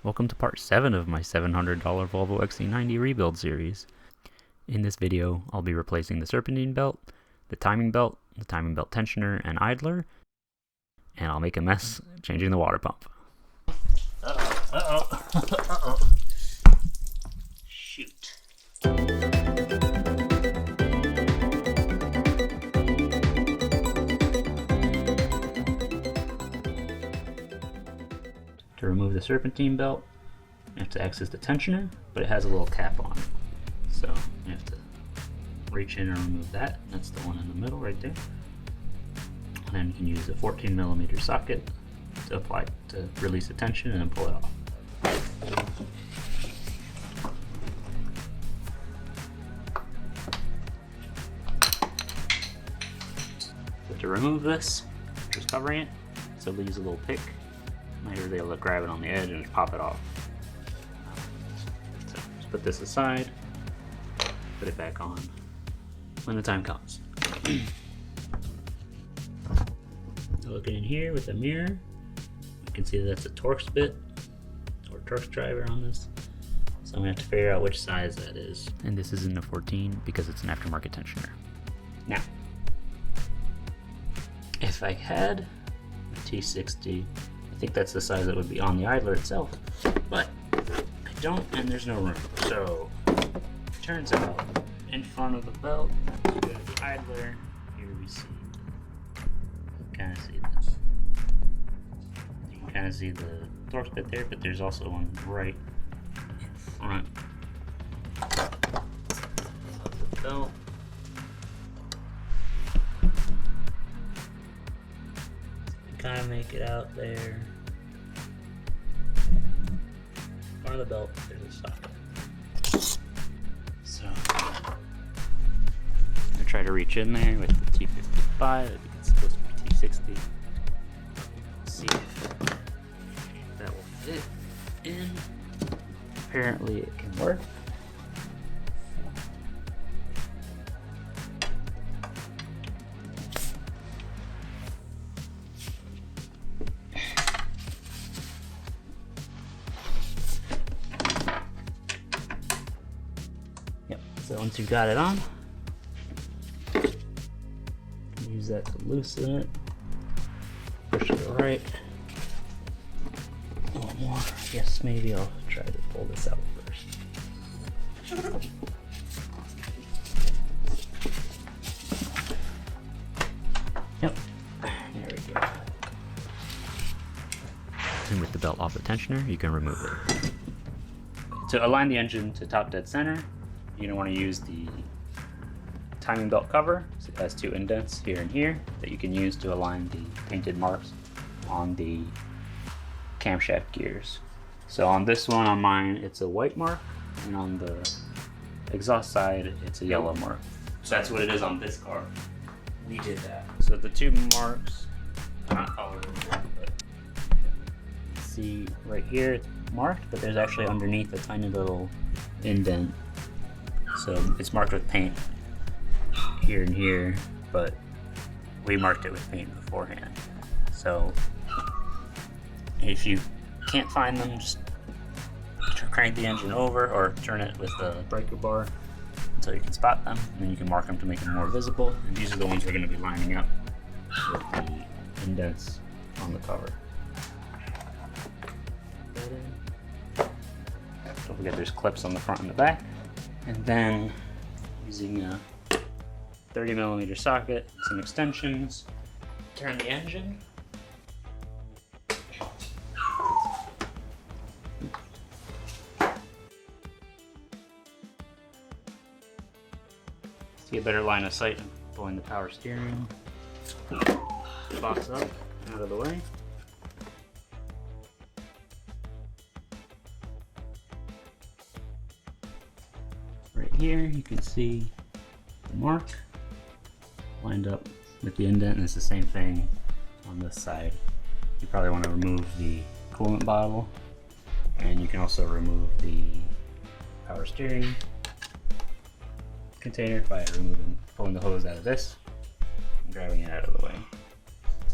Welcome to part 7 of my $700 Volvo XC90 rebuild series. In this video, I'll be replacing the Serpentine belt, the timing belt tensioner and idler, and I'll make a mess changing the water pump. Uh-oh. Shoot. To remove the Serpentine belt, you have to access the tensioner, but it has a little cap on it. So you have to reach in and remove that. That's the one in the middle right there. And then you can use a 14mm socket to release the tension and then pull it off. So to remove this, just covering it, so leaves a little pick. You'll be able to grab it on the edge and just pop it off. So just put this aside, put it back on when the time comes. Looking in here with the mirror, you can see that that's a Torx bit or Torx driver on this. So I'm gonna have to figure out which size that is. And this isn't a 14 because it's an aftermarket tensioner. Now, if I had a T60, I think that's the size that would be on the idler itself, but I don't, and there's no room. So turns out, in front of the belt, you got the idler. Here we see, kind of see this. You can kind of see the Torx bit there, but there's also one right in front of the belt. Kind of make it out there. Front of the belt, there's a socket. So I'm gonna try to reach in there with the T55. I think it's supposed to be T60. See if that will fit in. Apparently it can work. So once you've got it on, use that to loosen it. Push to the right. A little more. I guess maybe I'll try to pull this out first. Yep. There we go. And with the belt off the tensioner, you can remove it. To align the engine to top dead center, you're going to want to use the timing belt cover. So it has two indents here and here that you can use to align the painted marks on the camshaft gears. So on this one, on mine, it's a white mark, and on the exhaust side, it's a yellow mark. So that's what it is on this car. We did that. So the two marks, I'm not colored, but see right here, it's marked, but there's actually underneath a tiny little indent. So it's marked with paint here and here, but we marked it with paint beforehand. So if you can't find them, just crank the engine over or turn it with the breaker bar until you can spot them, and then you can mark them to make them more visible. And these are the ones we're going to be lining up with the indents on the cover. Don't forget there's clips on the front and the back. And then using a 30mm socket, some extensions, turn the engine. See a better line of sight and pulling the power steering box up out of the way. Right here you can see the mark lined up with the indent, and it's the same thing on this side. You probably want to remove the coolant bottle, and you can also remove the power steering container by pulling the hose out of this and grabbing it out of the way.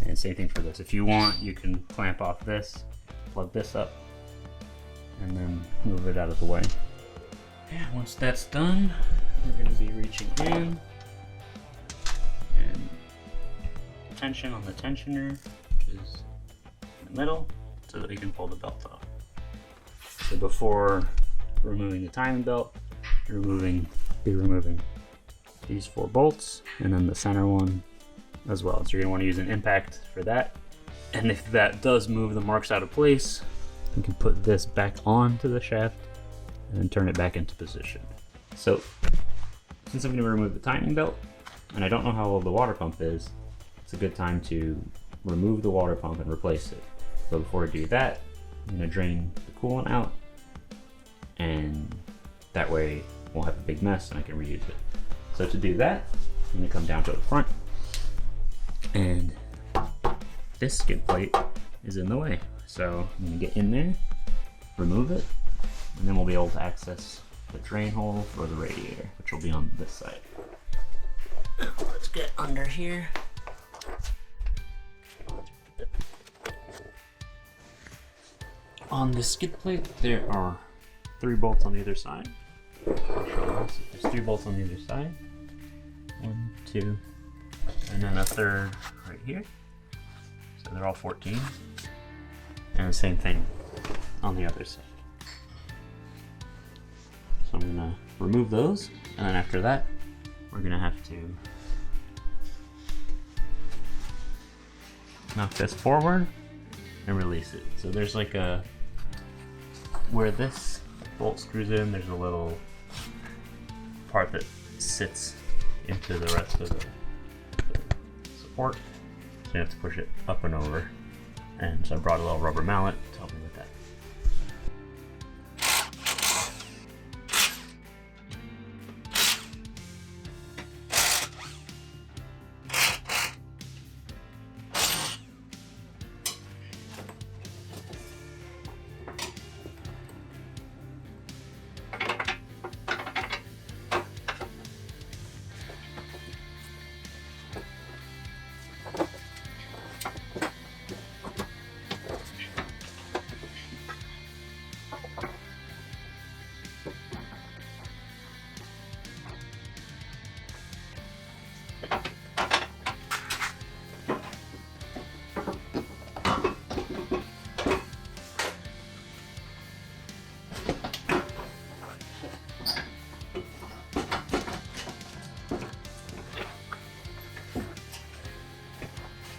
And same thing for this. If you want, you can clamp off this, plug this up, move it out of the way. And once that's done, we're going to be reaching in and tension on the tensioner, which is in the middle, so that we can pull the belt off. So before removing the timing belt, be removing these 4 bolts and then the center one as well. So you're going to want to use an impact for that. And if that does move the marks out of place, you can put this back onto the shaft and then turn it back into position. So since I'm going to remove the timing belt, and I don't know how old the water pump is, it's a good time to remove the water pump and replace it. But before I do that, I'm going to drain the coolant out, and that way I won't have a big mess and I can reuse it. So to do that, I'm going to come down to the front, and this skid plate is in the way. So I'm going to get in there, remove it, and then we'll be able to access the drain hole for the radiator, which will be on this side. Let's get under here. On the skid plate, there are 3 bolts on either side. There's 3 bolts on either side. 1, 2, and then a third right here. So they're all 14. And the same thing on the other side. So I'm gonna remove those, and then after that, we're gonna have to knock this forward and release it. So there's like a, where this bolt screws in, there's a little part that sits into the rest of the support. So you have to push it up and over. And so I brought a little rubber mallet to help me with that.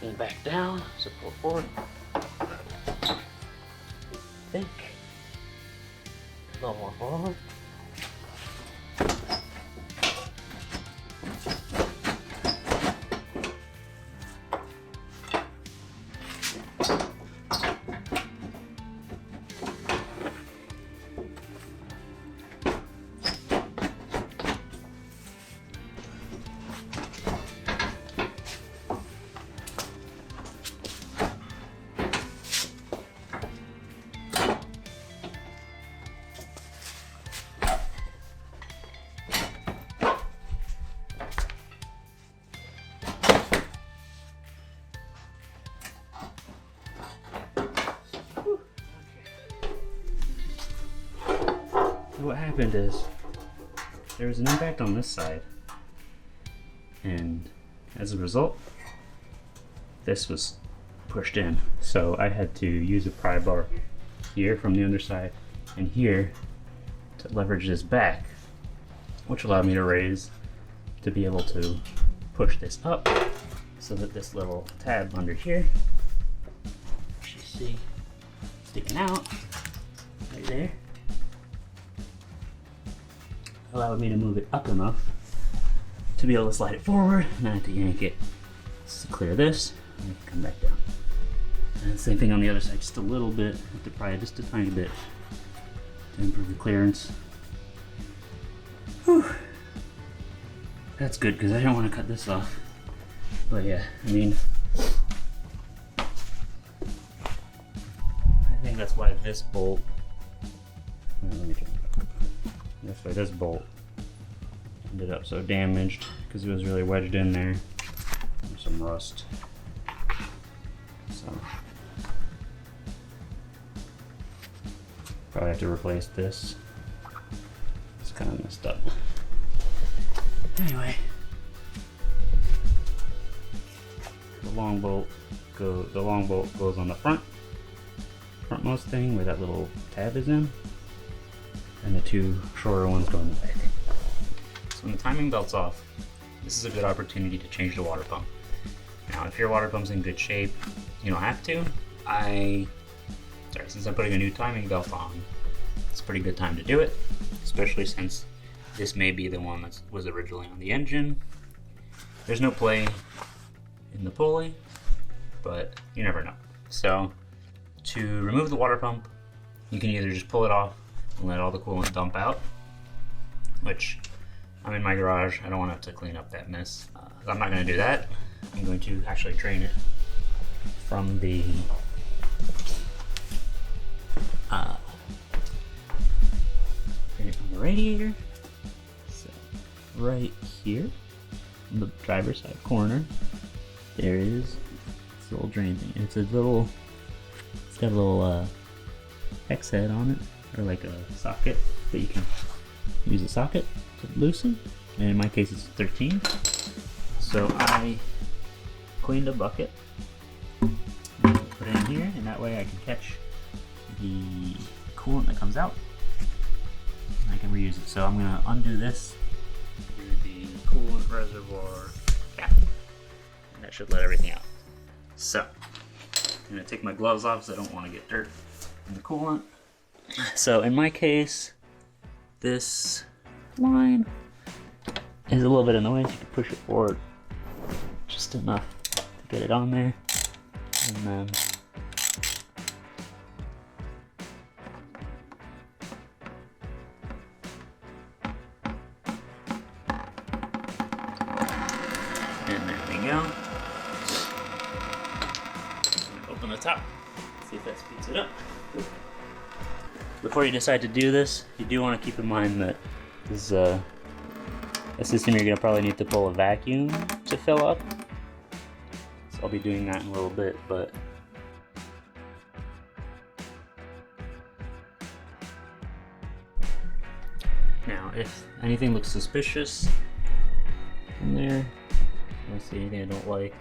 And back down, so pull forward. Think. A little more forward. What happened is there was an impact on this side, and as a result this was pushed in, so I had to use a pry bar here from the underside and here to leverage this back, which allowed me to raise to be able to push this up so that this little tab under here, which you see sticking out right there, allowed me to move it up enough to be able to slide it forward, and then I had to yank it to clear this and come back down. And the same thing on the other side, just a little bit, I have to pry it just a tiny bit to improve the clearance. Whew. That's good because I don't want to cut this off. But yeah, I mean, I think that's why this bolt, let me try. That's why this bolt ended up so damaged, because it was really wedged in there. There's some rust. So Probably have to replace this. It's kind of messed up. Anyway, the long bolt goes on the frontmost thing where that little tab is in, and the two shorter ones go in the back. So when the timing belt's off, this is a good opportunity to change the water pump. Now, if your water pump's in good shape, you don't have to. Since I'm putting a new timing belt on, it's a pretty good time to do it, especially since this may be the one that was originally on the engine. There's no play in the pulley, but you never know. So to remove the water pump, you can either just pull it off and let all the coolant dump out, which I'm in my garage. I don't want to have to clean up that mess. I'm not going to do that. I'm going to actually drain it from the radiator. So right here in the driver's side corner, there is this little drain thing. It's got a little hex head on it, or like a socket that you can use a socket to loosen. And in my case, it's 13. So I cleaned a bucket, put it in here, and that way I can catch the coolant that comes out. I can reuse it. So I'm going to undo this through the coolant reservoir cap, and that should let everything out. So I'm going to take my gloves off because I don't want to get dirt in the coolant. So in my case, this line is a little bit in the way, so you can push it forward just enough to get it on there, and then there we go. Open the top, see if that speeds it up. Before you decide to do this, you do want to keep in mind that this a system you're going to probably need to pull a vacuum to fill up. So I'll be doing that in a little bit, but now if anything looks suspicious in there, I see anything I don't like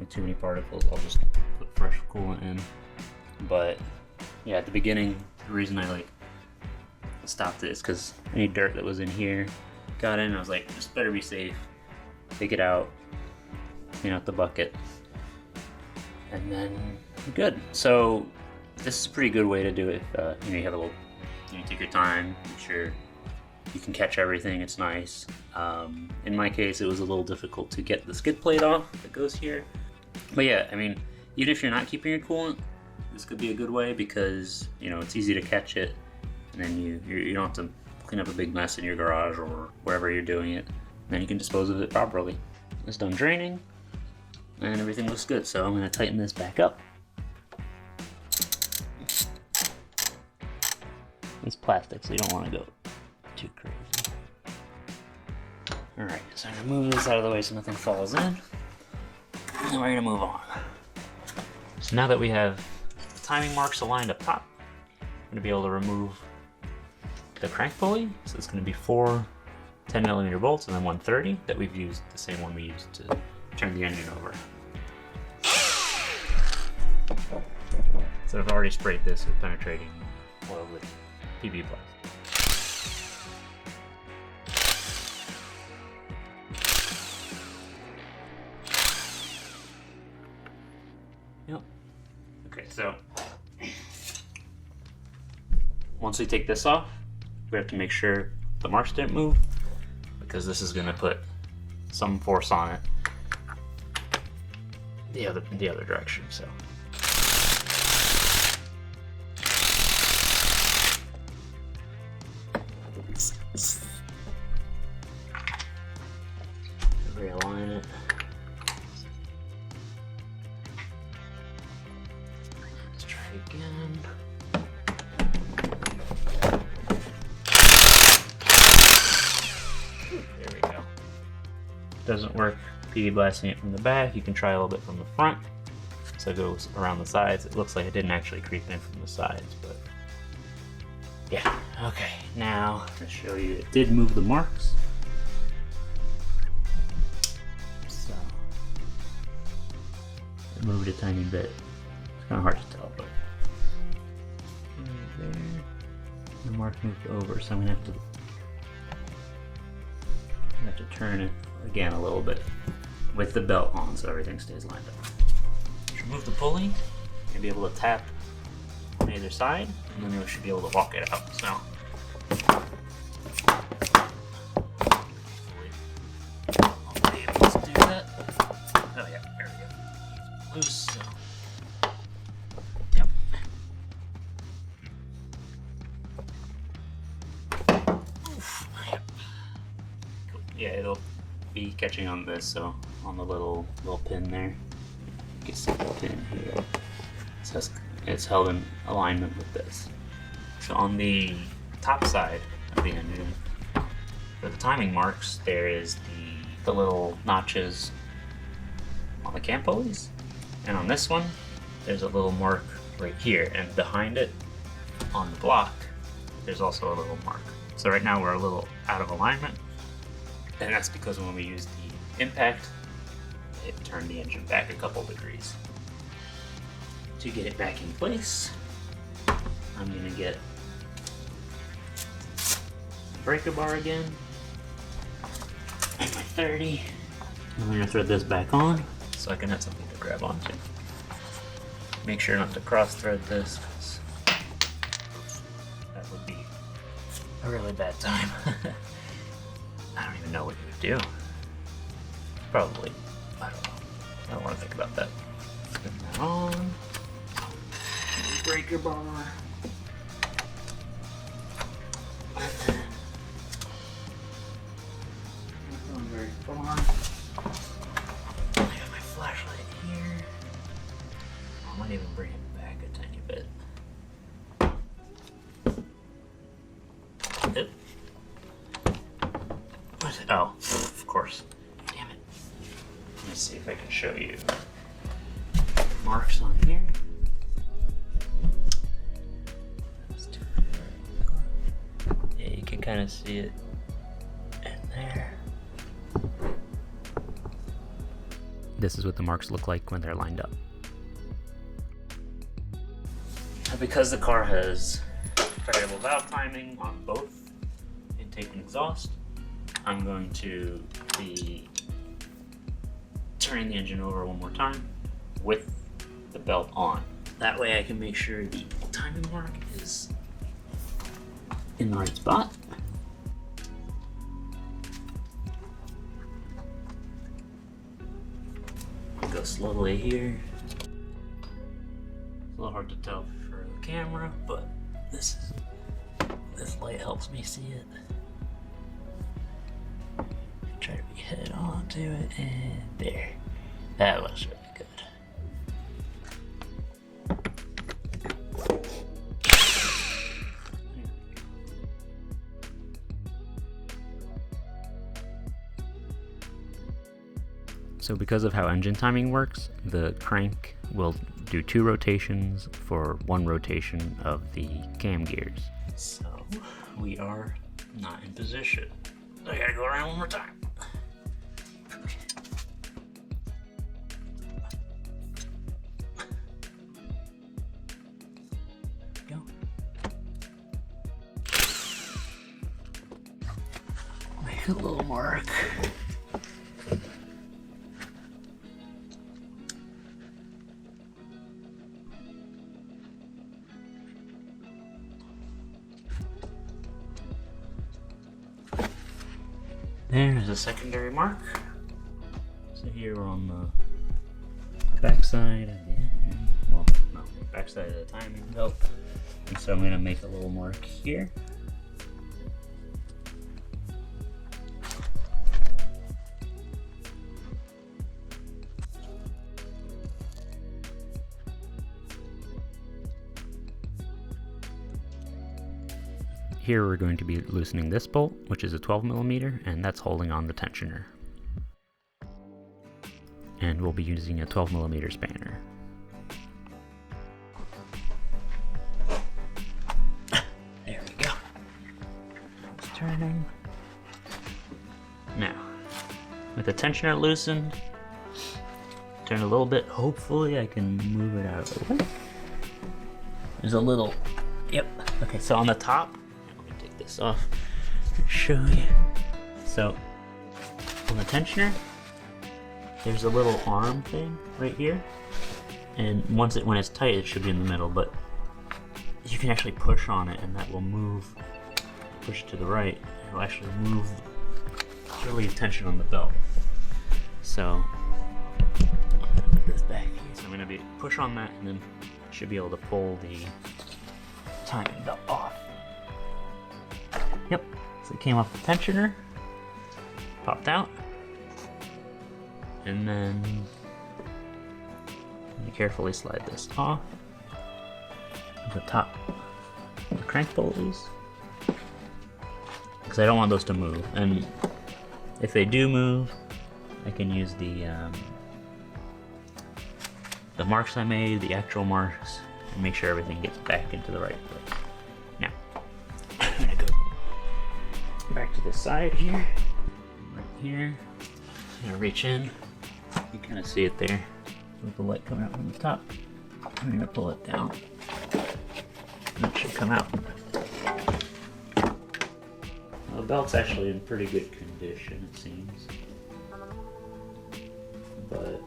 too many particles, I'll just put fresh coolant in. But yeah, at the beginning, the reason I stopped it is because any dirt that was in here got in. I was like, this better be safe. Take it out, clean out the bucket, and then you're good. So this is a pretty good way to do it. You have a little, you take your time, make sure you can catch everything. It's nice. In my case, it was a little difficult to get the skid plate off that goes here. But yeah, I mean, even if you're not keeping your coolant, this could be a good way because it's easy to catch it, and then you don't have to clean up a big mess in your garage or wherever you're doing it. And then you can dispose of it properly. It's done draining, and everything looks good. So I'm going to tighten this back up. It's plastic, so you don't want to go too crazy. Alright, so I'm going to move this out of the way so nothing falls in. And we're going to move on. So now that we have the timing marks aligned up top, I'm going to be able to remove the crank pulley. So it's going to be 4 10mm bolts and then 130 that we've used, the same one we used to turn the engine over. So I've already sprayed this with penetrating oil with PB Plus. Yep. Okay, so once we take this off, we have to make sure the marks didn't move, because this is going to put some force on it the other direction. So realign it. Let's try again. There we go. Doesn't work PV blasting it from the back. You can try a little bit from the front. So it goes around the sides. It looks like it didn't actually creep in from the sides, but Yeah, okay, now to show you, it did move the marks. So, it moved a tiny bit. It's kind of hard to tell, but right there, the mark moved over, so I'm gonna have to turn it again a little bit with the belt on so everything stays lined up. Remove the pulley, you'll be able to tap on either side, and then you should be able to walk it out. So, hopefully I'll be able to do that. Oh yeah, there we go. Loose, so. Yep. Oof. Yep. Cool. Yeah, it'll be catching on this, so on the little pin there. You can see the pin here. So it's held in alignment with this. So on the top side of the engine, for the timing marks, there is the little notches on the cam pulleys. And on this one, there's a little mark right here. And behind it, on the block, there's also a little mark. So right now we're a little out of alignment. And that's because when we use the impact, it turned the engine back a couple degrees. To get it back in place, I'm gonna get the breaker bar again, and my 30. I'm gonna thread this back on so I can have something to grab onto. Make sure not to cross thread this, because that would be a really bad time. I don't even know what you would do. Probably, I don't know. I don't want to think about that. Put that on. Breaker bar. Not going very far. I got my flashlight here. I might even bring it back a tiny bit. Oop. What is it? Oh, of course. Damn it. Let me see if I can show you marks on here. Yeah, you can kind of see it in there. This is what the marks look like when they're lined up. Because the car has variable valve timing on both intake and exhaust, I'm going to be turning the engine over one more time with the belt on. That way I can make sure the timing mark is in the right spot. I'll go slowly here. It's a little hard to tell for the camera, but this light helps me see it. Try to be head on to it, and there. That looks really good. So because of how engine timing works, the crank will do 2 rotations for 1 rotation of the cam gears. So we are not in position. I gotta go around one more time. Go. Make a little mark. There's a secondary mark. So here we're on the backside of the engine. Well, no, backside of the timing belt. And so I'm going to make a little mark here. Here we're going to be loosening this bolt, which is a 12mm, and that's holding on the tensioner. And we'll be using a 12mm spanner. There we turning. Now, with the tensioner loosened, turn a little bit. Hopefully I can move it out of the way. There's a little, yep. Okay, so on the top, let me take this off, show you. So, on the tensioner, there's a little arm thing right here. And when it's tight, it should be in the middle, but you can actually push on it and that will move, push it to the right, it'll actually move to relieve tension on the belt. So, I'm gonna put this back here. So I'm gonna push on that and then should be able to pull the timing belt off. Yep, so it came off the tensioner, popped out, and then you carefully slide this off the top of the crank pulleys, because I don't want those to move, and if they do move, I can use the marks I made, the actual marks, and make sure everything gets back into the right place. Now, I'm gonna go back to the side here, right here. I'm gonna reach in. You kind of see it there with the light coming out from the top. I'm gonna pull it down. And it should come out. Well, the belt's actually in pretty good condition, it seems. But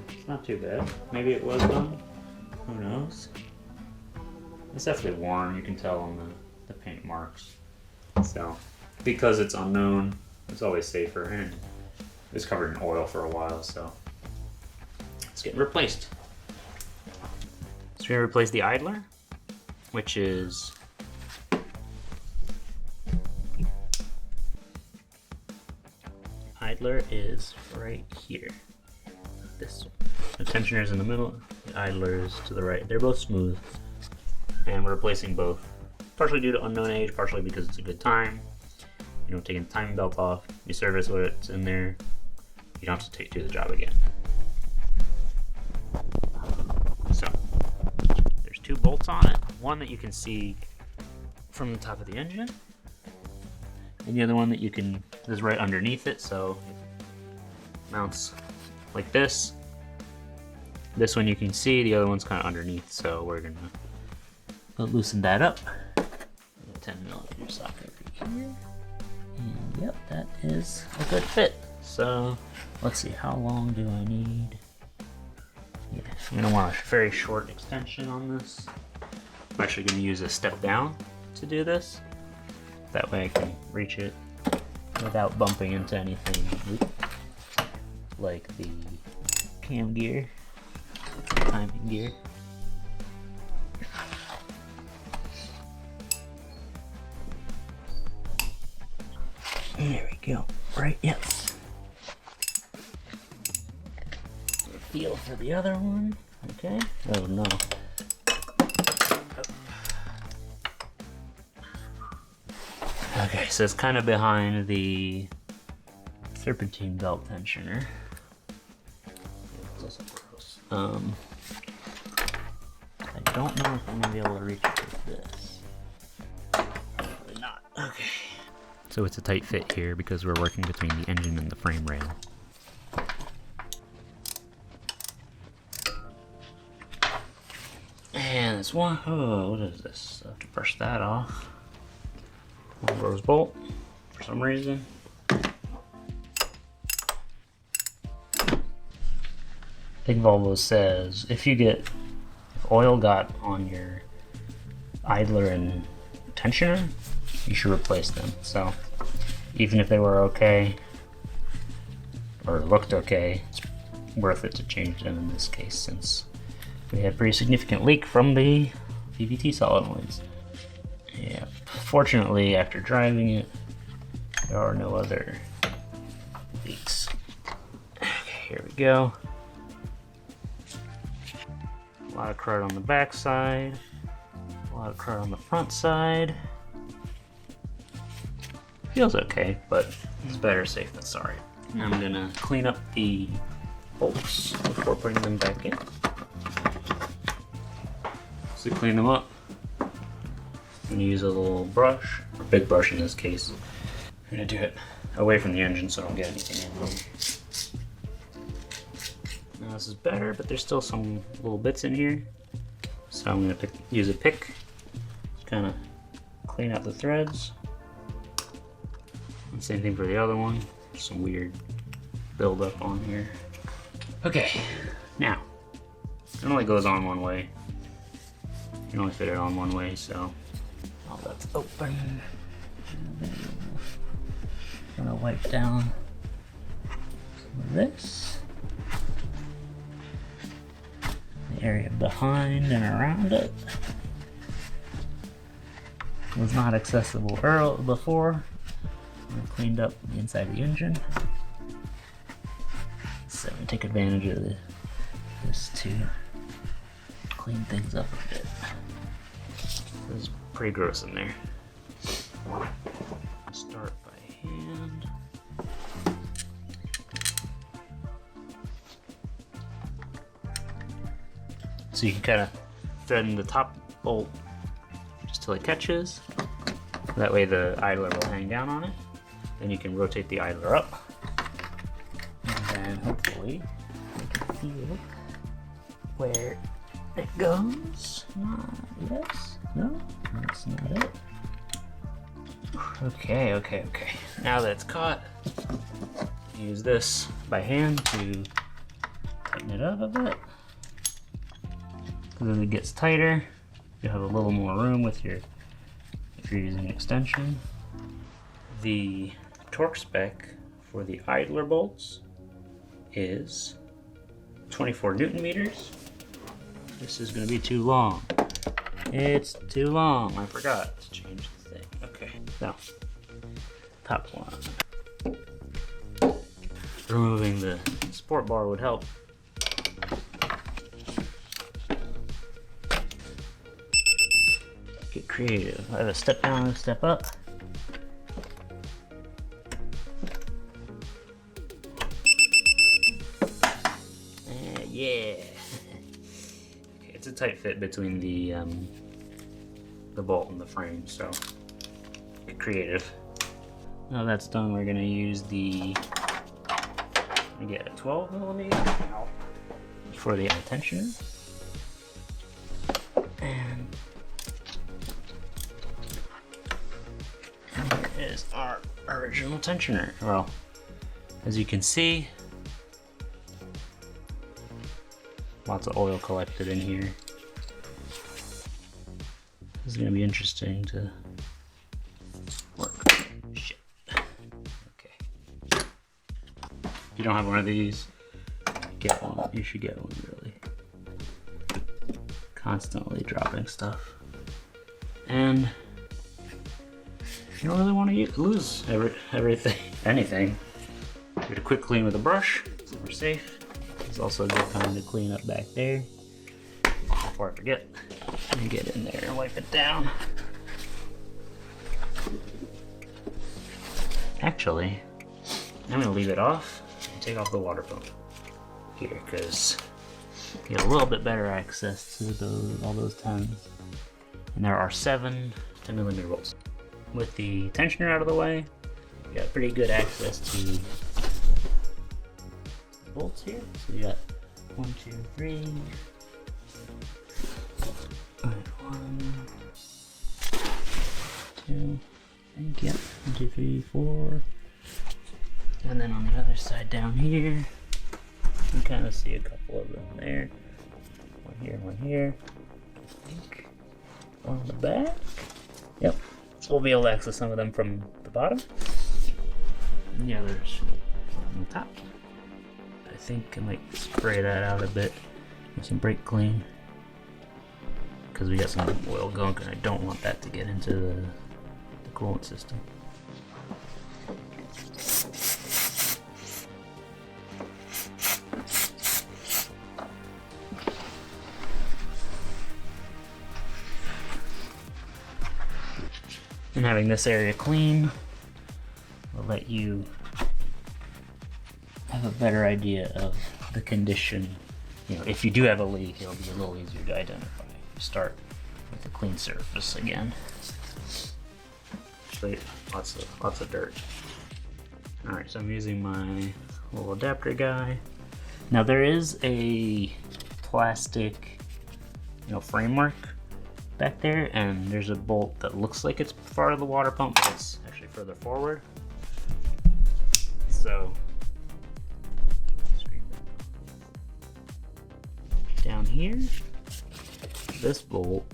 it's not too bad. Maybe it was done. Who knows? It's definitely worn. You can tell on the paint marks. So, because it's unknown, it's always safer, and it was covered in oil for a while, so it's getting replaced. So we're gonna replace the idler, which is right here. This one. The tensioner is in the middle, the idler is to the right. They're both smooth, and we're replacing both, partially due to unknown age, partially because it's a good time. You know, taking the timing belt off, you service what's in there, you don't have to do the job again. So, there's 2 bolts on it. One that you can see from the top of the engine, and the other one that is right underneath it, so it mounts like this. This one you can see, the other one's kind of underneath, so we're gonna loosen that up. 10mm socket right here. And yep, that is a good fit. So let's see, how long do I need? Yeah, I'm gonna want a very short extension on this. I'm actually gonna use a step down to do this. That way I can reach it without bumping into anything like the cam gear, timing gear. There we go. Right, yes. Feel for the other one. Okay. Oh no. Okay, so it's kind of behind the Serpentine belt tensioner. I don't know if I'm gonna be able to reach it with this. Probably not. Okay. So it's a tight fit here because we're working between the engine and the frame rail. And this one, oh, what is this? I have to brush that off. One rose bolt for some reason. I think Volvo says if oil got on your idler and tensioner, you should replace them. So even if they were okay or looked okay, it's worth it to change them in this case, since we had a pretty significant leak from the VVT solenoids. Yeah, fortunately after driving it, there are no other leaks. Okay, here we go. A lot of crud on the back side, a lot of crud on the front side. Feels okay, but it's better safe than sorry. I'm gonna clean up the bolts before putting them back in. So clean them up. I'm gonna use a little brush, or big brush in this case. I'm gonna do it away from the engine so I don't get anything in here. Now this is better, but there's still some little bits in here. So I'm gonna use a pick, kind of clean out the threads. And same thing for the other one. Some weird buildup on here. Okay, now, it only goes on one way. You can only fit it on one way, so all that's open. I'm gonna wipe down some of this. The area behind and around it was not accessible before. I cleaned up the inside of the engine. So I'm gonna take advantage of this to clean things up a bit. This is pretty gross in there. Start by hand. So you can kind of thread in the top bolt just till it catches. That way the idler will hang down on it. Then you can rotate the idler up. And then hopefully you can feel where it goes. Yes? No? That's not it. Okay. Now that it's caught, use this by hand to tighten it up a bit. Because as it gets tighter, you'll have a little more room with if you're using an extension. The torque spec for the idler bolts is 24 Newton meters. This is going to be too long. It's too long. I forgot to change the thing. Okay, so top one. Removing the sport bar would help. Get creative. I have a step down and a step up. Yeah. Okay, it's a tight fit between the bolt and the frame, so get creative. Now that's done, we're gonna use get a 12 millimeter for the tensioner. And here is our original tensioner. Well, as you can see, lots of oil collected in here. This is gonna be interesting to work. Shit. Okay. If you don't have one of these, get one. You should get one, really. Constantly dropping stuff. And you don't really want to lose anything. Get a quick clean with a brush, so we're safe. It's also a good time to clean up back there. Before I forget, let me get in there and wipe it down. Actually, I'm gonna leave it off and take off the water pump here, because you get a little bit better access to all those tens. And there are 7 10mm bolts. With the tensioner out of the way, you got pretty good access to bolts here. So you got 1, 2, 3. All right, 1, 2. I think, yep. 1, 2, 3, 4. And then on the other side down here, you can kind of see a couple of them there. One here, one here. I think one on the back. Yep. So we'll be able to access some of them from the bottom. And the others on the top. I think I might spray that out a bit with some brake clean, because we got some oil gunk and I don't want that to get into the coolant system. And having this area clean will let you have a better idea of the condition. You know, if you do have a leak, it'll be a little easier to identify. You start with a clean surface again. actually lots of dirt. Alright, so I'm using my little adapter guy. Now there is a plastic, framework back there, and there's a bolt that looks like it's part of the water pump, but it's actually further forward. So down here, this bolt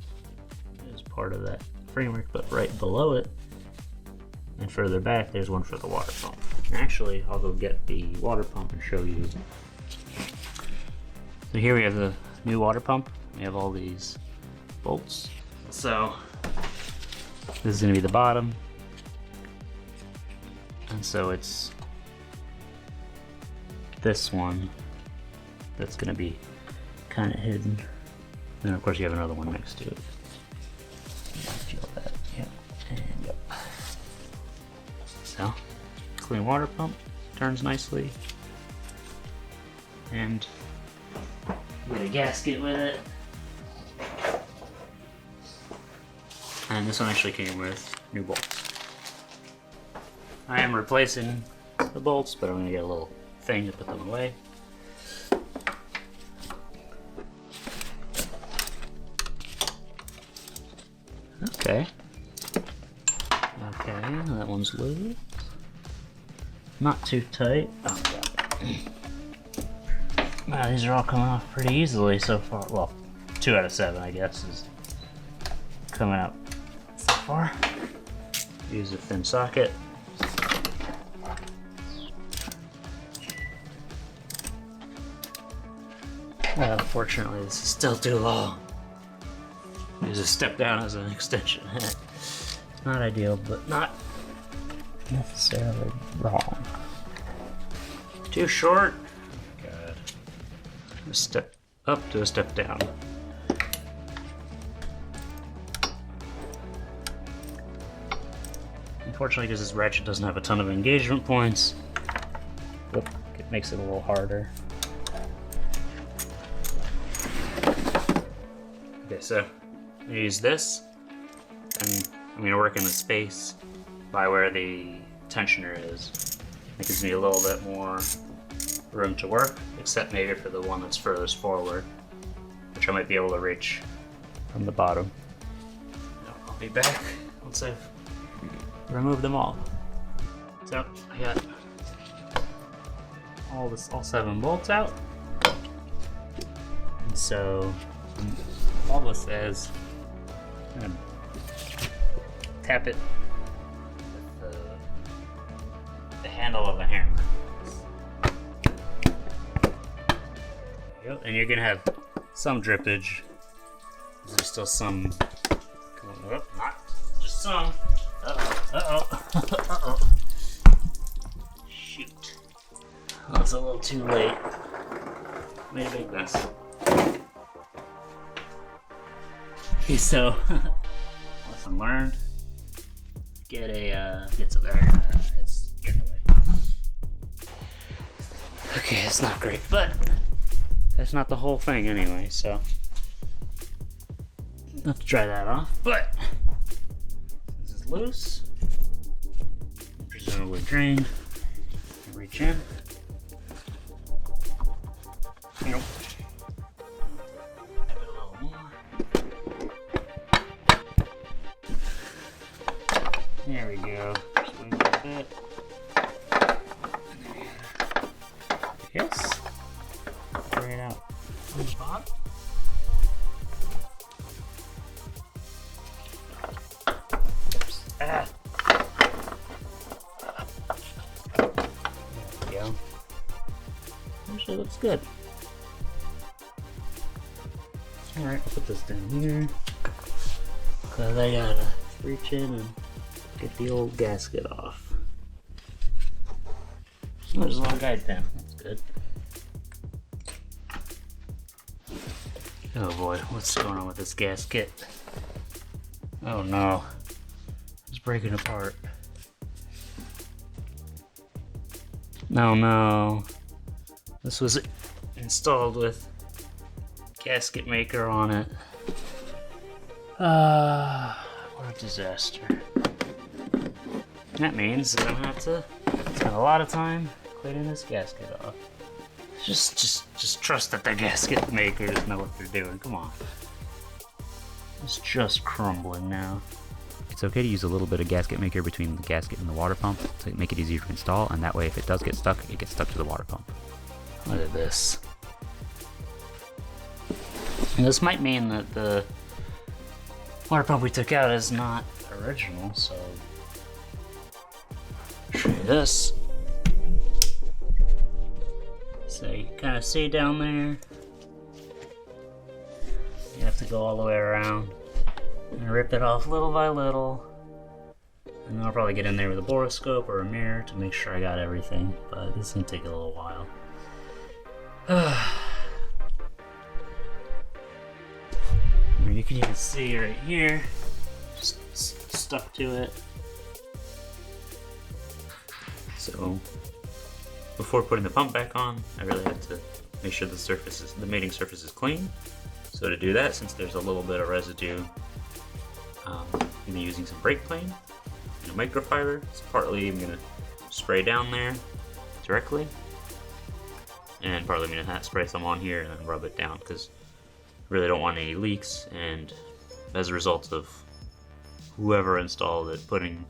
is part of that framework, but right below it and further back, there's one for the water pump. And actually, I'll go get the water pump and show you. So here we have the new water pump. We have all these bolts. So this is going to be the bottom, and so it's this one that's going to be kind of hidden. And then of course you have another one next to it. Feel that, yep, and yep. So, clean water pump, turns nicely, and get a gasket with it. And this one actually came with new bolts. I am replacing the bolts, but I'm going to get a little thing to put them away. Okay. Okay, that one's loose. Not too tight. Oh, wow, these are all coming off pretty easily so far. Well, 2 out of 7, I guess, is coming out so far. Use a thin socket. Unfortunately, this is still too long. Use a step down as an extension. Not ideal, but not necessarily wrong. Too short. God. A step up to a step down. Unfortunately, because this ratchet doesn't have a ton of engagement points, it makes it a little harder. Okay, so I'm gonna use this, and I'm gonna work in the space by where the tensioner is. It gives me a little bit more room to work, except maybe for the one that's furthest forward, which I might be able to reach from the bottom. I'll be back once I've removed them all. So I got all 7 bolts out. And so all this says, I'm gonna tap it with the handle of a hammer. Yep, and you're gonna have some drippage. There's still some coming up, not just some. Uh-oh. Shoot. Oh, it's a little too late. Made a big mess. Okay, so lesson learned. Get some there. It's getting away. Okay, it's not great, but that's not the whole thing anyway, so let's try that off. But this is loose, presumably drained. Reach in. Nope. There we go. Swing a bit. Yes. Bring it out on the bottom. Oops. Ah. There we go. Actually looks good. Alright, I'll put this down here. Cause I gotta reach in and get the old gasket off. Oh, there's a little guide pin. That's good. Oh boy, what's going on with this gasket? Oh no. It's breaking apart. No, no. This was installed with gasket maker on it. What a disaster. That means that I'm gonna have to spend a lot of time cleaning this gasket off. Just trust that the gasket makers know what they're doing. Come on. It's just crumbling now. It's okay to use a little bit of gasket maker between the gasket and the water pump to make it easier to install, and that way if it does get stuck, it gets stuck to the water pump. Look at this. And this might mean that the water pump we took out is not original, so I'll show you this. So you kind of see down there, you have to go all the way around and rip it off little by little. And then I'll probably get in there with a boroscope or a mirror to make sure I got everything, but this is gonna take a little while. You can even see right here, just stuck to it. So before putting the pump back on, I really had to make sure the mating surface is clean. So to do that, since there's a little bit of residue, I'm gonna be using some brake clean and a microfiber. It's partly I'm gonna spray down there directly, and partly I'm gonna spray some on here and then rub it down because I really don't want any leaks. And as a result of whoever installed it putting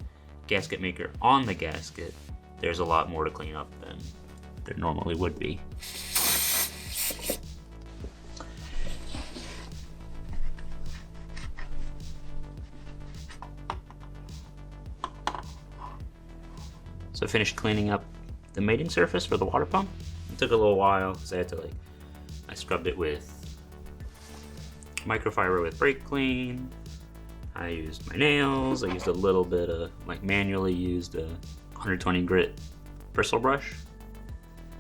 gasket maker on the gasket, there's a lot more to clean up than there normally would be. So I finished cleaning up the mating surface for the water pump. It took a little while because I scrubbed it with microfiber with brake clean. I used my nails. I used a little bit of, manually used a 120 grit bristle brush,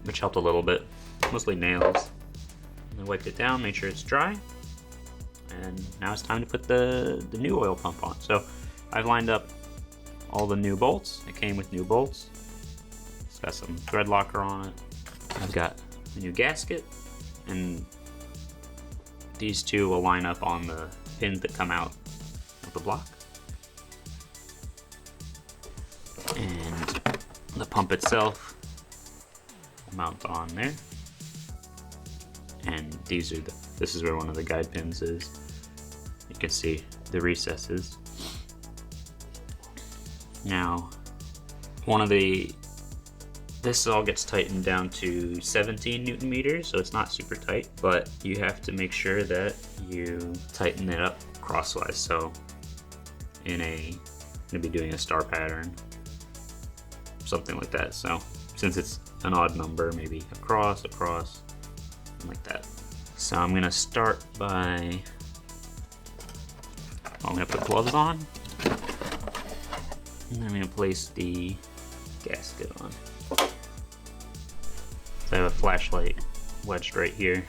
which helped a little bit, mostly nails. And I wiped it down, made sure it's dry. And now it's time to put the new oil pump on. So I've lined up all the new bolts. It came with new bolts. It's got some thread locker on it. I've got the new gasket, and these two will line up on the pins that come out of the block. And the pump itself mounts on there. And this is where one of the guide pins is. You can see the recesses. Now, this all gets tightened down to 17 Newton meters, so it's not super tight, but you have to make sure that you tighten it up crosswise. So I'm gonna be doing a star pattern, something like that. So since it's an odd number, maybe across, something like that. So I'm gonna start by, I'm gonna put gloves on, and then I'm gonna place the gasket on. So I have a flashlight wedged right here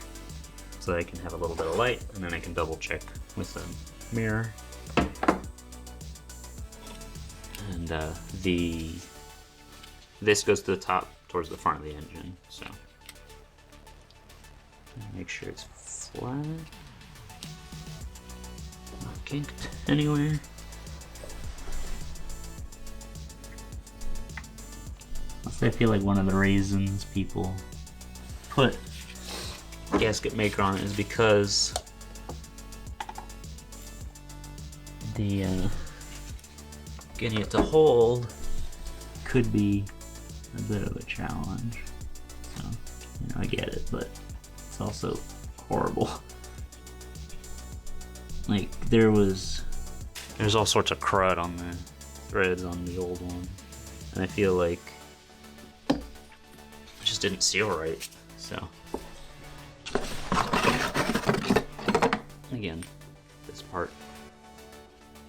so that I can have a little bit of light, and then I can double check with a mirror. And this goes to the top towards the front of the engine, so make sure it's flat, not kinked anywhere. I feel like one of the reasons people put gasket maker on it is because the getting it to hold could be a bit of a challenge. So, I get it, but it's also horrible. There's all sorts of crud on the threads on the old one, and I feel like it just didn't seal right. So again, this part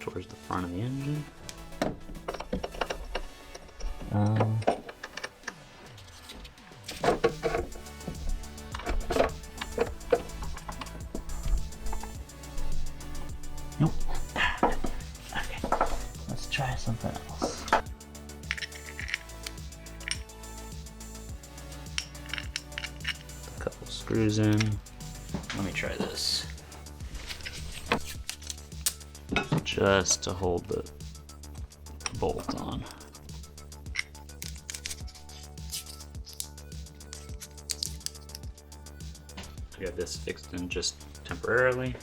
towards the front of the engine. Nope. Okay, let's try something else. A couple screws in. Let me try this. Just to hold the bolt on. I got this fixed in just temporarily.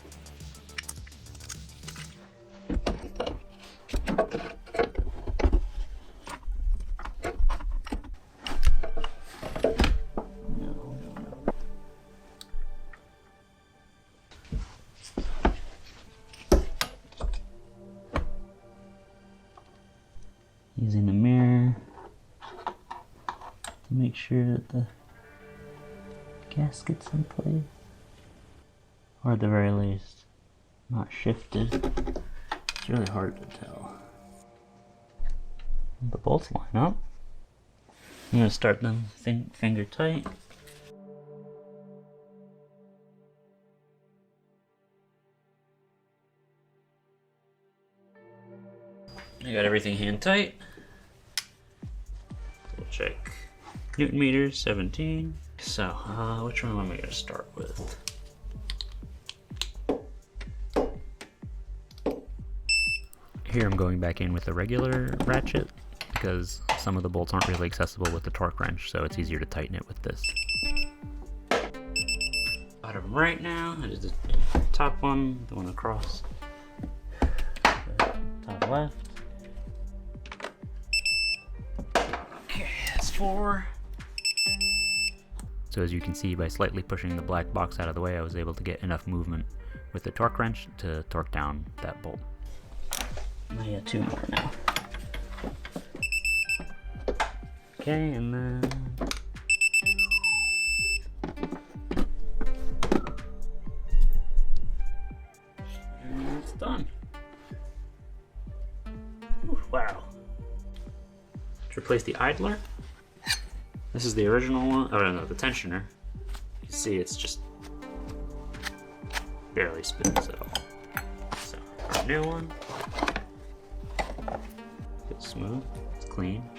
Using the mirror to make sure that the gasket's in place, or at the very least not shifted. It's really hard to tell. The bolts line up. I'm going to start them finger tight. I got everything hand tight. We'll check Newton meters, 17. So, which one am I going to start with? Here I'm going back in with the regular ratchet because some of the bolts aren't really accessible with the torque wrench, so it's easier to tighten it with this. Bottom right now, I did the top one, the one across. Top left. Okay, that's 4. So as you can see, by slightly pushing the black box out of the way, I was able to get enough movement with the torque wrench to torque down that bolt. I got 2 more now. Okay, and then it's done. Ooh, wow. To replace the idler, this is the original one. Oh no, the tensioner. You see, it's just barely spins at all. So our new one. It's smooth. It's clean.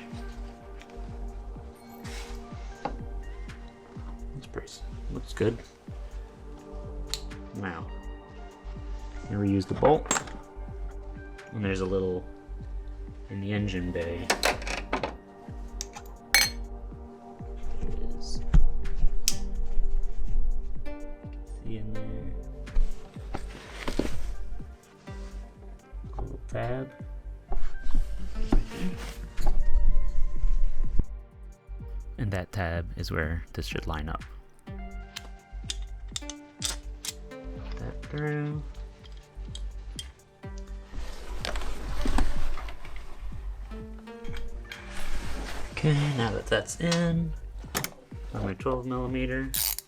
Looks good. Now, I'm going to reuse the bolt. And there's a little in the engine bay. It is. See in there. A little tab. And that tab is where this should line up. Through. Okay, now that that's in, on my 12mm,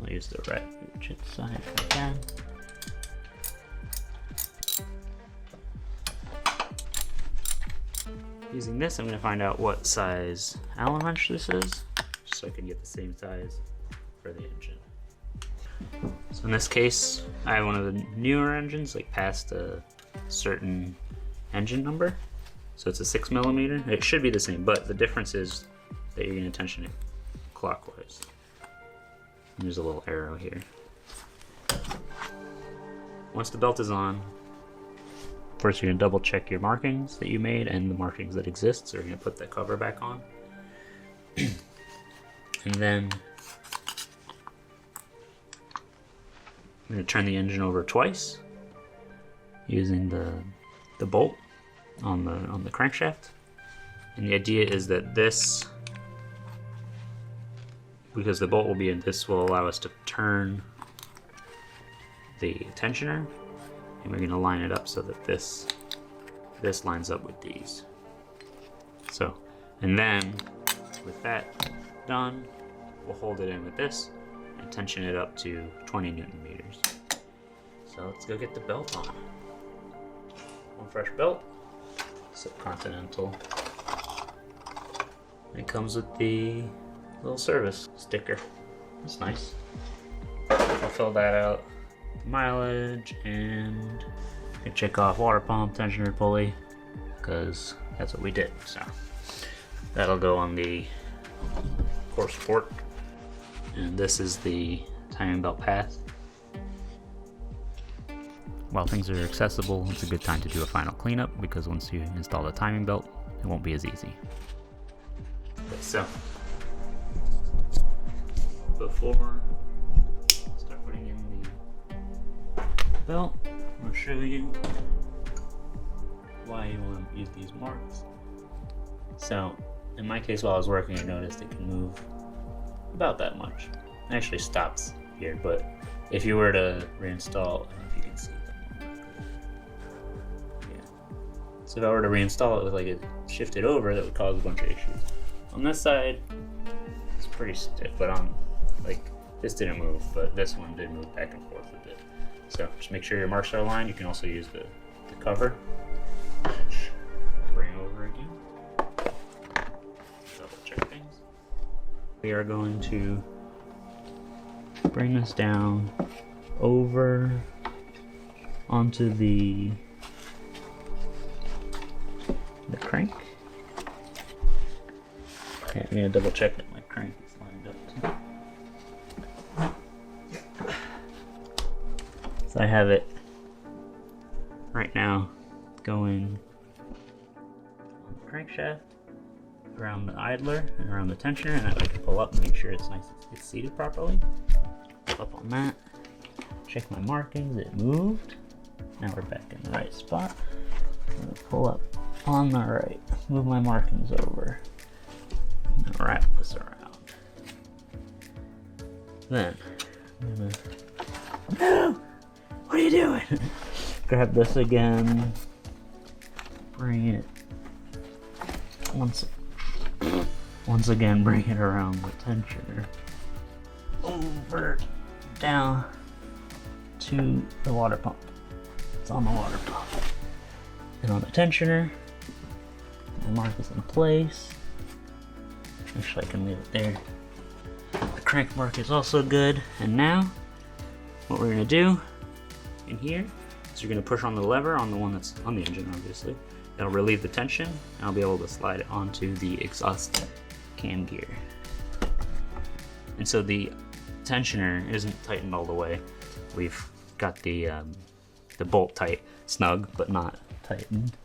I'll use the ratchet side if I can. Using this, I'm going to find out what size Allen wrench this is, just so I can get the same size for the engine. So in this case, I have one of the newer engines, like past a certain engine number. So it's a 6mm. It should be the same, but the difference is that you're going to tension it clockwise. And there's a little arrow here. Once the belt is on, first you're going to double check your markings that you made and the markings that exist. So you're going to put the cover back on. And then I'm going to turn the engine over twice using the bolt on the crankshaft. And the idea is that this, because the bolt will be in, this will allow us to turn the tensioner, and we're going to line it up so that this lines up with these. So, and then with that done, we'll hold it in with this and tension it up to 20 Newton meters. So let's go get the belt on. One fresh belt, Continental. It comes with the little service sticker. That's nice. I'll fill that out. Mileage, and I check off water pump, tensioner, pulley, because that's what we did. So that'll go on the core support. And this is the timing belt path. While things are accessible, it's a good time to do a final cleanup, because once you install the timing belt, it won't be as easy. Okay, so before belt, I'm going to show you why you want to use these marks. So, in my case, while I was working, I noticed it can move about that much. It actually stops here, but if you were to reinstall, I don't know if you can see them. Yeah. So if I were to reinstall it with like it shifted over, that would cause a bunch of issues. On this side, it's pretty stiff, but on like this didn't move, but this one did move back and forth a bit. So just make sure your marks are aligned. You can also use the cover. Bring over again. Double check things. We are going to bring this down over onto the crank. Okay, I'm gonna double check that my crank is lined up too. So I have it right now going on the crankshaft, around the idler, and around the tensioner, and that way I can pull up and make sure it's nice, it's seated properly. Pull up on that, check my markings, it moved. Now we're back in the right spot. I'm gonna pull up on the right, move my markings over, and wrap this around. Then I'm gonna, no! What are you doing? Grab this again, bring it once again, bring it around the tensioner, over, down to the water pump. It's on the water pump. And on the tensioner, the mark is in place. Actually, I can leave it there. The crank mark is also good. And now, what we're gonna do in here is you're gonna push on the lever on the one that's on the engine, obviously. It'll relieve the tension, and I'll be able to slide it onto the exhaust cam gear. And so the tensioner isn't tightened all the way. We've got the bolt tight, snug, but not tightened.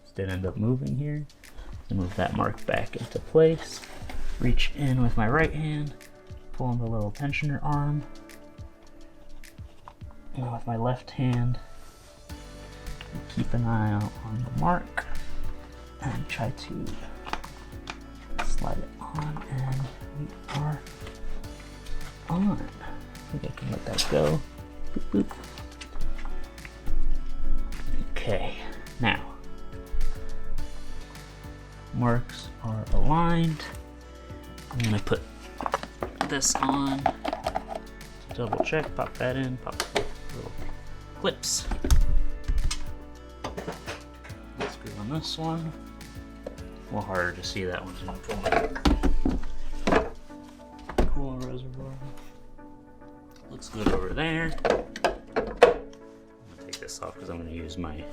Just did end up moving here. So move that mark back into place. Reach in with my right hand, pull on the little tensioner arm. And with my left hand, keep an eye out on the mark and try to slide it on, and we are on. I think I can let that go. Boop, boop. Okay, now marks are aligned. I'm gonna put this on to double check, pop that in, pop the little clips. Let's go on this one. A little harder to see that one's in the coolant reservoir. Looks good over there. I'm gonna take this off because I'm gonna use my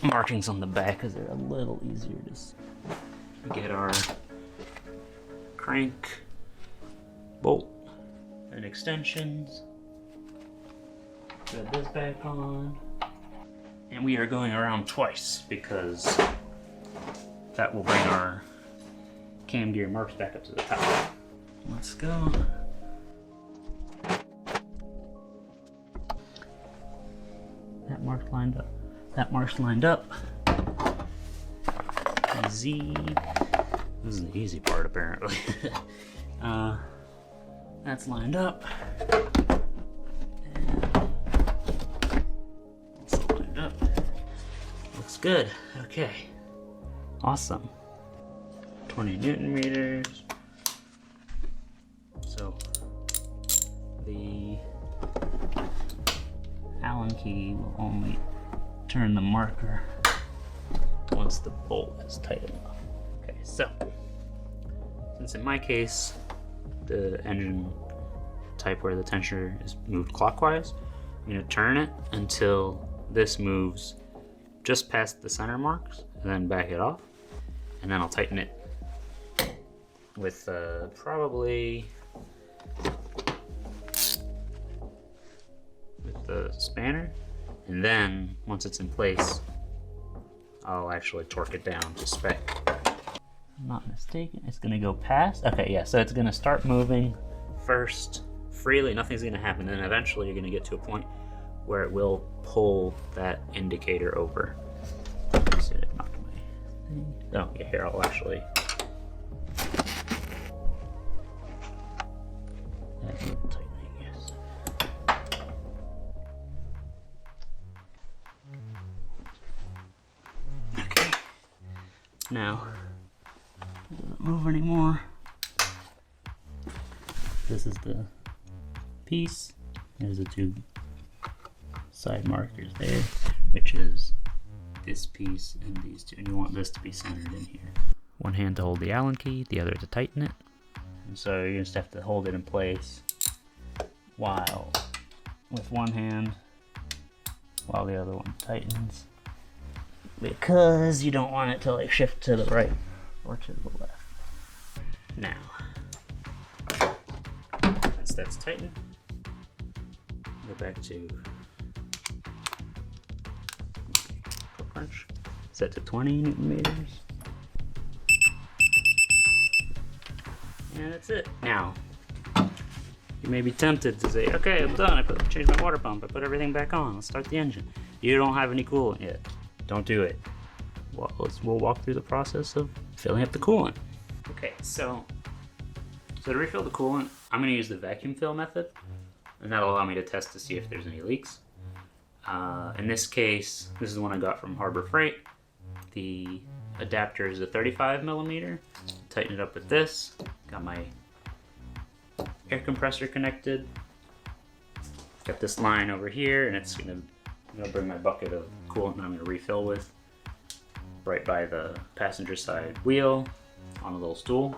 markings on the back because they're a little easier to see. We get our crank, bolt, and extensions. Put this back on. And we are going around twice because that will bring our cam gear marks back up to the top. Let's go. That mark's lined up. That mark's lined up. Easy. This is the easy part, apparently. That's lined up. And also lined up. Looks good. Okay. Awesome. 20 Newton meters. So the Allen key will only turn the marker once the bolt is tight enough. Okay, so since in my case the engine type where the tensioner is moved clockwise, I'm going to turn it until this moves just past the center marks and then back it off, and then I'll tighten it with probably with the spanner, and then once it's in place I'll actually torque it down to spec. If I'm not mistaken, it's gonna go past. Okay, yeah, so it's gonna start moving first freely, nothing's gonna happen. And eventually you're gonna get to a point where it will pull that indicator over. Oh, yeah, here I'll actually. That's a little tightening, yes. Okay. Now, it doesn't move anymore. This is the piece. There's the two side markers there, which is this piece and these two, and you want this to be centered in here. One hand to hold the Allen key, the other to tighten it. And so you just have to hold it in place while with one hand while the other one tightens, because you don't want it to like shift to the right or to the left. Now, once that's tightened, go back to crunch, set to 20 Newton meters. And that's it. Now, you may be tempted to say, okay, I'm done. I changed my water pump. I put everything back on. Let's start the engine. You don't have any coolant yet. Don't do it. Well, we'll walk through the process of filling up the coolant. Okay, so to refill the coolant, I'm going to use the vacuum fill method, and that'll allow me to test to see if there's any leaks. In this case, this is one I got from Harbor Freight. The adapter is a 35 millimeter. Tighten it up with this. Got my air compressor connected. Got this line over here, and it's gonna bring my bucket of coolant that I'm gonna refill with right by the passenger side wheel on a little stool.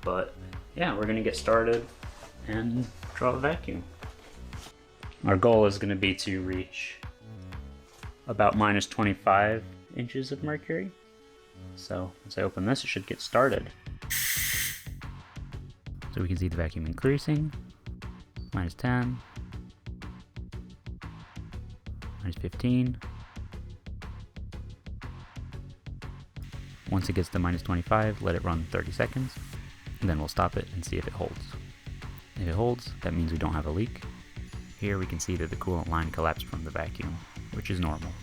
But yeah, we're gonna get started and draw a vacuum. Our goal is going to be to reach about minus 25 inches of mercury. So as I open this, it should get started. So we can see the vacuum increasing. Minus 10. Minus 15. Once it gets to minus 25, let it run 30 seconds. And then we'll stop it and see if it holds. If it holds, that means we don't have a leak. Here we can see that the coolant line collapsed from the vacuum, which is normal.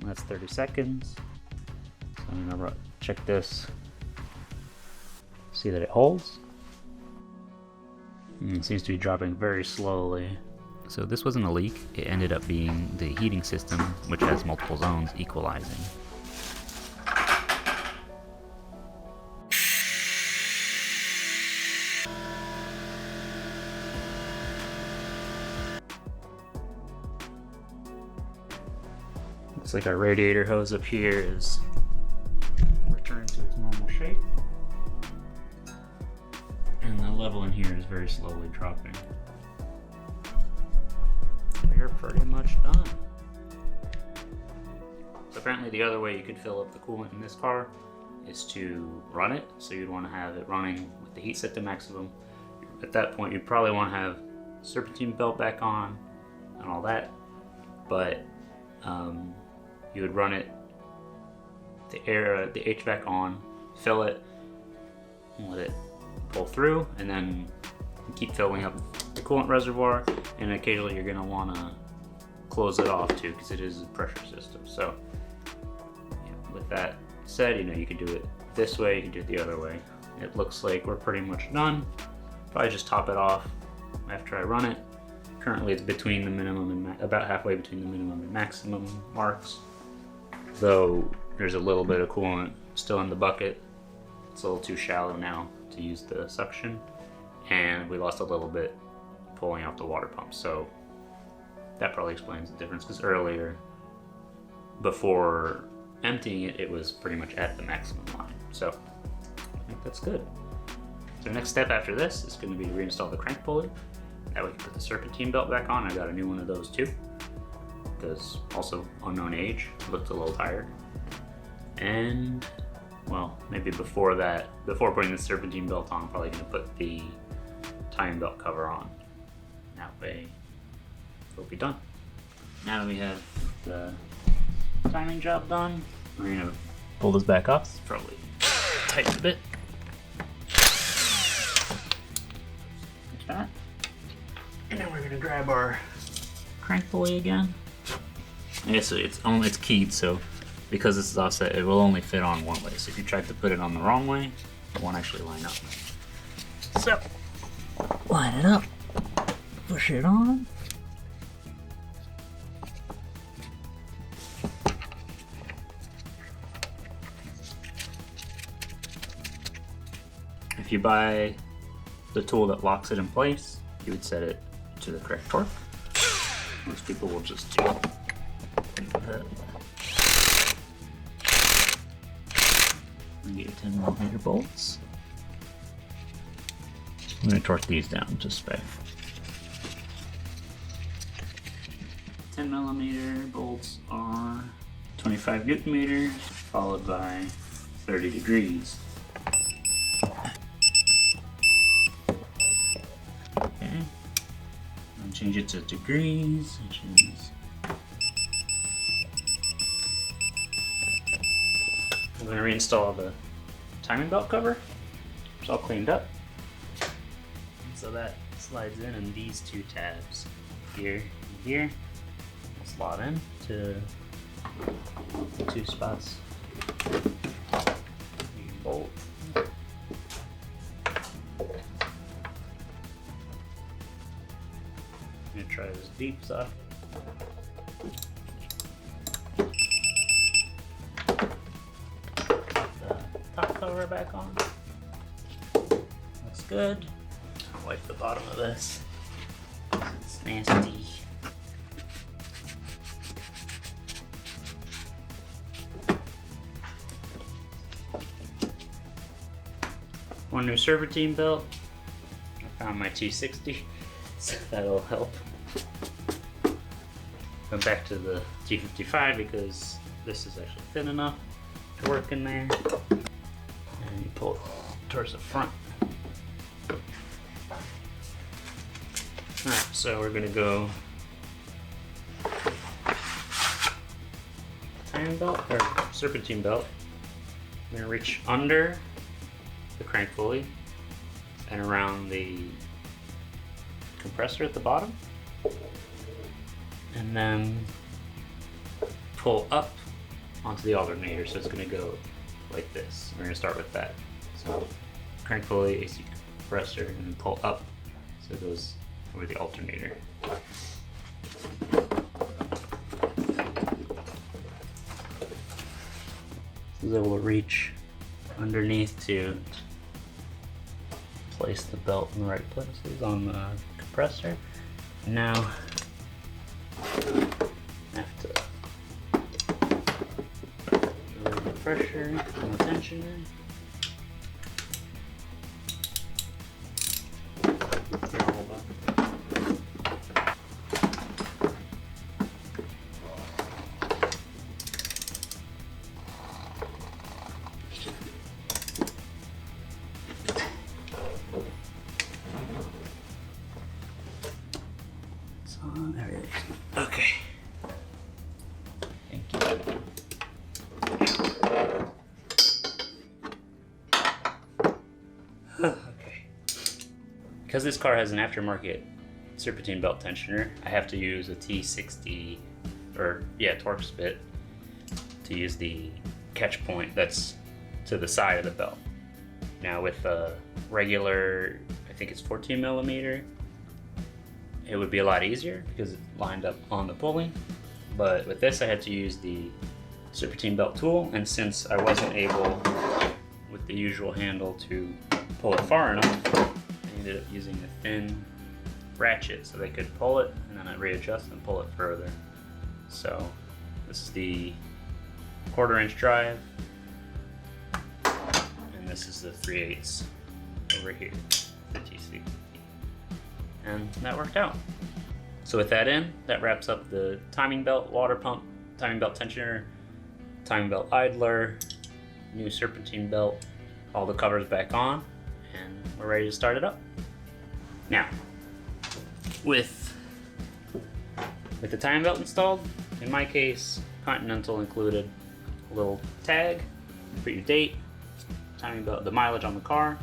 That's 30 seconds. So I'm gonna check this. See that it holds. It seems to be dropping very slowly. So this wasn't a leak, it ended up being the heating system, which has multiple zones, equalizing. Looks like our radiator hose up here is returned to its normal shape. And the level in here is very slowly dropping. We're pretty much done. So apparently the other way you could fill up the coolant in this car is to run it. So you'd want to have it running with the heat set to maximum. At that point you'd probably want to have serpentine belt back on and all that. But you would run it, the HVAC on, fill it, and let it pull through, and then keep filling up the coolant reservoir, and occasionally you're going to want to close it off too, because it is a pressure system. So yeah, with that said, you can do it this way, you can do it the other way. It looks like we're pretty much done. Probably just top it off after I run it. Currently it's between the minimum and about halfway between the minimum and maximum marks. Though there's a little bit of coolant still in the bucket. It's a little too shallow now to use the suction, and we lost a little bit pulling out the water pump. So that probably explains the difference, because earlier, before emptying it, it was pretty much at the maximum line. So I think that's good. So the next step after this is going to be to reinstall the crank pulley. That way we can put the serpentine belt back on. I got a new one of those too, because also unknown age, looked a little tired. And well, maybe before that, before putting the serpentine belt on, I'm probably going to put the timing belt cover on. That way we'll be done. Now that we have the timing job done, we're going to pull this back up. It's probably tight a bit. gonna grab our crank pulley again. Yeah, so it's keyed, so because this is offset, it will only fit on one way. So if you tried to put it on the wrong way, it won't actually line up. So, line it up, push it on. If you buy the tool that locks it in place, you would set it to the correct torque. Most people will just do that. And get your 10mm bolts. I'm going to torque these down just by 10mm bolts are 25 Newton meters, followed by 30 degrees. Okay, I'll change it to degrees, which is I'm going to reinstall the timing belt cover. It's all cleaned up. So that slides in these two tabs, here and here, will slot in to the two spots. You bolt. I'm gonna try this deep socket. Top cover back on. Looks good. I'll wipe the bottom of this. It's nasty. One new Serpentine belt. I found my 260, so that'll help. Went back to the T55 because this is actually thin enough to work in there. And you pull it towards the front. Alright, so we're gonna go timing belt or serpentine belt. I'm gonna reach under the crank pulley and around the compressor at the bottom, and then pull up onto the alternator. So it's gonna go like this. We're gonna start with that. So crank pulley, AC compressor, and then pull up so it goes over the alternator. So that will reach underneath to place the belt in the right places on the compressor. Now I have to relieve the pressure and the tension. There it is. Okay. Thank you. Okay. Because this car has an aftermarket serpentine belt tensioner, I have to use a T60 torque spit to use the catch point that's to the side of the belt. Now with a regular, I think it's 14mm, it would be a lot easier because it's lined up on the pulley. But with this I had to use the serpentine belt tool, and since I wasn't able with the usual handle to pull it far enough, I ended up using a thin ratchet so they could pull it, and then I readjust and pull it further. So this is the 1/4 inch drive, and this is the 3/8 over here, the TC. And that worked out. So with that in, that wraps up the timing belt, water pump, timing belt tensioner, timing belt idler, new serpentine belt, all the covers back on, and we're ready to start it up. Now, with the timing belt installed, in my case, Continental included a little tag, put your date, timing belt, the mileage on the car,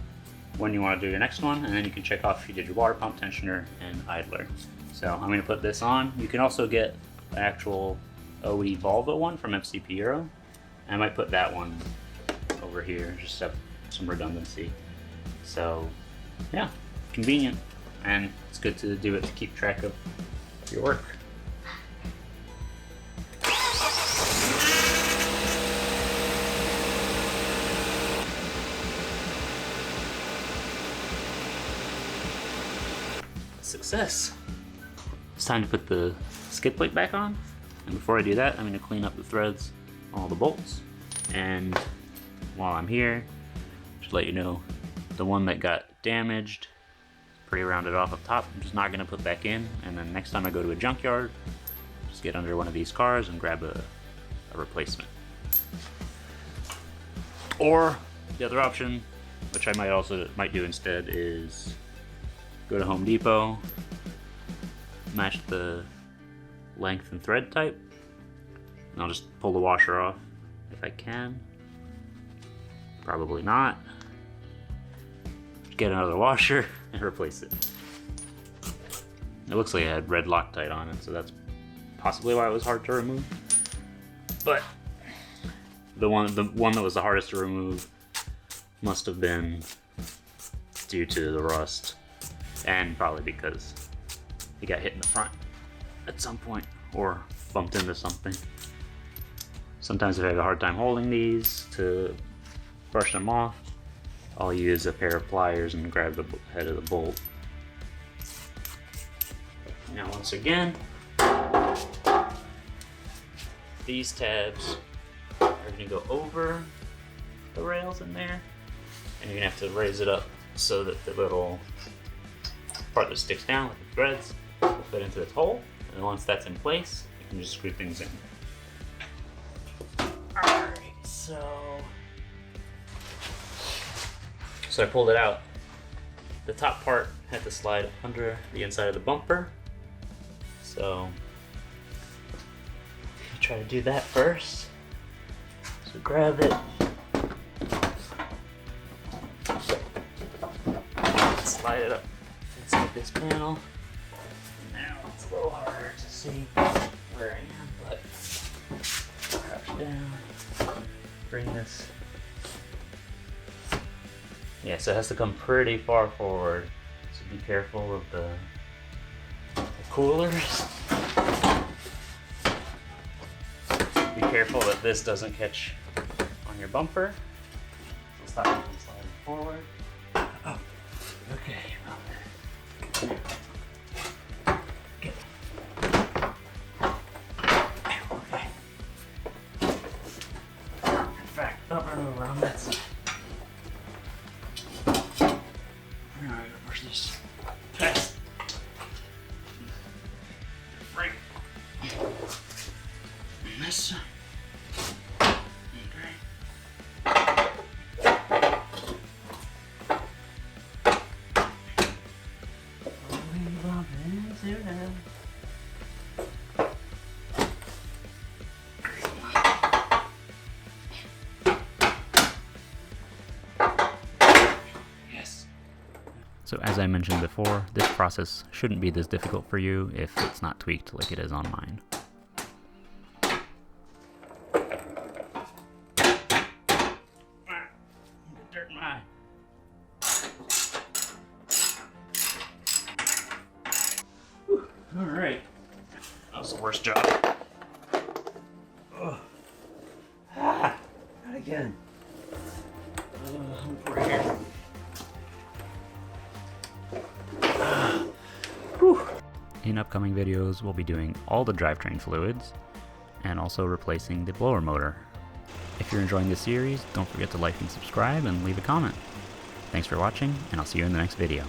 when you want to do your next one, and then you can check off if you did your water pump, tensioner, and idler. So I'm going to put this on. You can also get an actual OE Volvo one from FCP Euro. I might put that one over here just to have some redundancy. So yeah, convenient, and it's good to do it to keep track of your work. Success! It's time to put the skid plate back on, and before I do that, I'm going to clean up the threads on all the bolts. And while I'm here, just let you know, the one that got damaged, pretty rounded off up top, I'm just not going to put back in, and then next time I go to a junkyard, just get under one of these cars and grab a replacement. Or the other option, which I might do instead, is go to Home Depot, match the length and thread type, and I'll just pull the washer off if I can. Probably not. Get another washer and replace it. It looks like it had red Loctite on it, so that's possibly why it was hard to remove. But the one that was the hardest to remove must have been due to the rust, and probably because he got hit in the front at some point or bumped into something. Sometimes if I have a hard time holding these to brush them off, I'll use a pair of pliers and grab the head of the bolt. Now once again, these tabs are going to go over the rails in there, and you're going to have to raise it up so that the little part that sticks down with the threads will fit into this hole, and then once that's in place, you can just screw things in. Alright, so I pulled it out. The top part had to slide under the inside of the bumper, so I'll try to do that first. So grab it, slide it up inside this panel. Now it's a little harder to see where I am, but crouch down, bring this. Yeah, so it has to come pretty far forward, so be careful of the coolers. Be careful that this doesn't catch on your bumper. So stop it from sliding forward. Oh, okay. Okay. Okay. In fact, up and over on that side. We're gonna push this past. Right. And this side. So as I mentioned before, this process shouldn't be this difficult for you if it's not tweaked like it is on mine. Dirt in my eye. All right, that was the worst job. Not again. Over here. In upcoming videos, we'll be doing all the drivetrain fluids and also replacing the blower motor. If you're enjoying this series, don't forget to like and subscribe and leave a comment. Thanks for watching, and I'll see you in the next video.